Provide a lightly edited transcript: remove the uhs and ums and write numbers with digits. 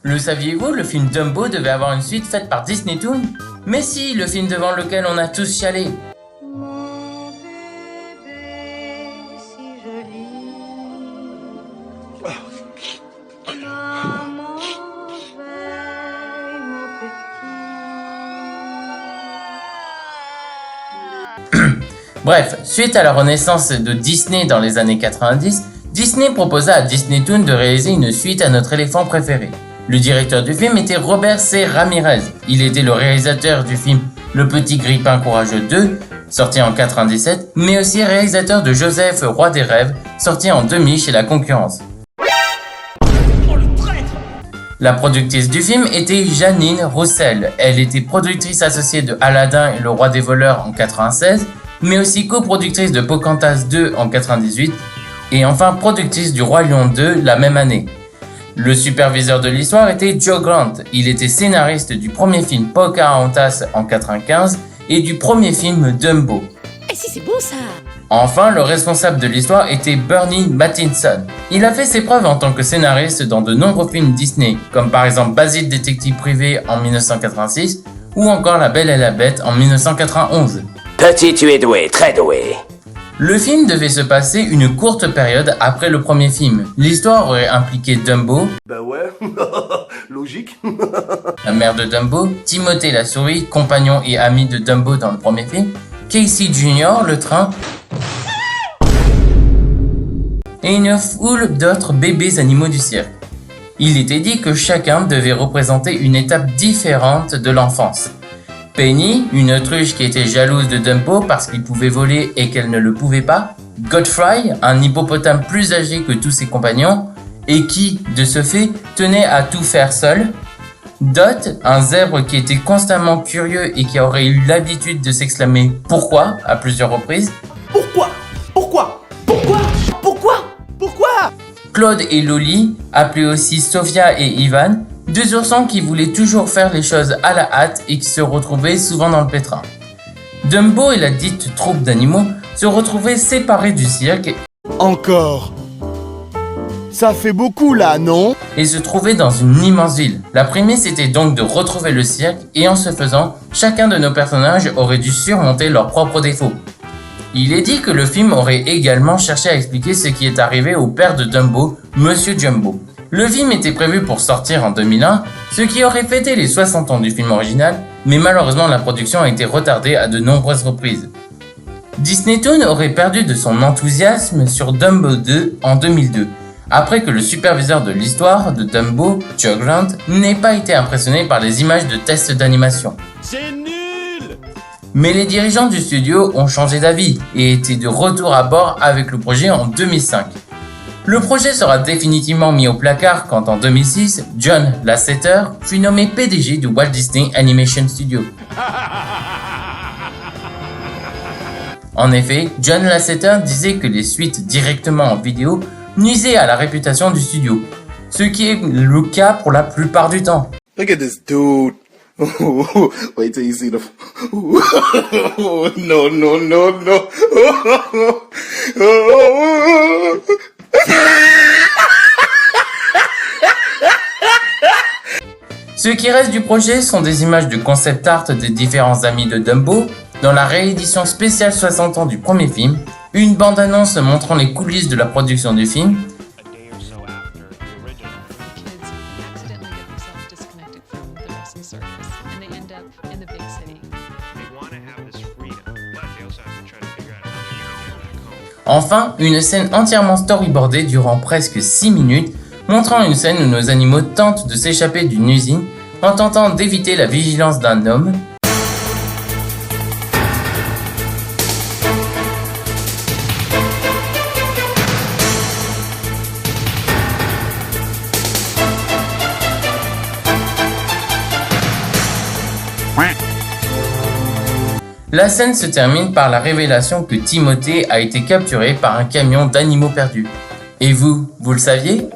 Le saviez-vous, le film Dumbo devait avoir une suite faite par Disney Toon? Mais si, le film devant lequel on a tous chialé. Mon bébé si joli. Maman veille mon petit. Bref, suite à la renaissance de Disney dans les années 90, Disney proposa à Disney Toon de réaliser une suite à notre éléphant préféré. Le directeur du film était Robert C. Ramirez. Il était le réalisateur du film Le Petit Grippin Courageux 2, sorti en 97, mais aussi réalisateur de Joseph, Roi des Rêves, sorti en 2000 chez la concurrence. La productrice du film était Janine Roussel. Elle était productrice associée de Aladdin et le Roi des Voleurs en 96, mais aussi coproductrice de Pocahontas 2 en 98, et enfin productrice du Roi Lion 2 la même année. Le superviseur de l'histoire était Joe Grant. Il était scénariste du premier film Pocahontas en 95 et du premier film Dumbo. Eh si, c'est beau ça! Enfin, le responsable de l'histoire était Bernie Mattison. Il a fait ses preuves en tant que scénariste dans de nombreux films Disney, comme par exemple Basil Détective Privé en 1986 ou encore La Belle et la Bête en 1991. Petit, tu es doué, très doué. Le film devait se passer une courte période après le premier film. L'histoire aurait impliqué Dumbo, Bah ouais, logique. la mère de Dumbo, Timothée la souris, compagnon et ami de Dumbo dans le premier film, Casey Jr., le train, et une foule d'autres bébés animaux du cirque. Il était dit que chacun devait représenter une étape différente de l'enfance. Penny, une autruche qui était jalouse de Dumbo parce qu'il pouvait voler et qu'elle ne le pouvait pas. Godfrey, un hippopotame plus âgé que tous ses compagnons et qui, de ce fait, tenait à tout faire seul. Dot, un zèbre qui était constamment curieux et qui aurait eu l'habitude de s'exclamer « Pourquoi ?» à plusieurs reprises. Pourquoi? Pourquoi? Pourquoi? Pourquoi? Pourquoi? Claude et Loli, appelés aussi Sophia et Ivan, deux oursons qui voulaient toujours faire les choses à la hâte et qui se retrouvaient souvent dans le pétrin. Dumbo et la dite troupe d'animaux se retrouvaient séparés du cirque Encore. Ça fait beaucoup là, non? et se trouvaient dans une immense ville. La prémisse était donc de retrouver le cirque et en ce faisant, chacun de nos personnages aurait dû surmonter leurs propres défauts. Il est dit que le film aurait également cherché à expliquer ce qui est arrivé au père de Dumbo, Monsieur Jumbo. Le film était prévu pour sortir en 2001, ce qui aurait fêté les 60 ans du film original, mais malheureusement la production a été retardée à de nombreuses reprises. Disney Toon aurait perdu de son enthousiasme sur Dumbo 2 en 2002, après que le superviseur de l'histoire de Dumbo, Joe Grant, n'ait pas été impressionné par les images de tests d'animation. C'est nul! Mais les dirigeants du studio ont changé d'avis et étaient de retour à bord avec le projet en 2005. Le projet sera définitivement mis au placard quand en 2006, John Lasseter fut nommé PDG du Walt Disney Animation Studio. En effet, John Lasseter disait que les suites directement en vidéo nuisaient à la réputation du studio, ce qui est le cas pour la plupart du temps. Look at this dude. Wait till you see the. No, no, no, no. Ce qui reste du projet sont des images de concept art des différents amis de Dumbo, dans la réédition spéciale 60 ans du premier film, une bande-annonce montrant les coulisses de la production du film, enfin une scène entièrement storyboardée durant presque 6 minutes, montrant une scène où nos animaux tentent de s'échapper d'une usine en tentant d'éviter la vigilance d'un homme. La scène se termine par la révélation que Timothée a été capturé par un camion d'animaux perdus. Et vous le saviez ?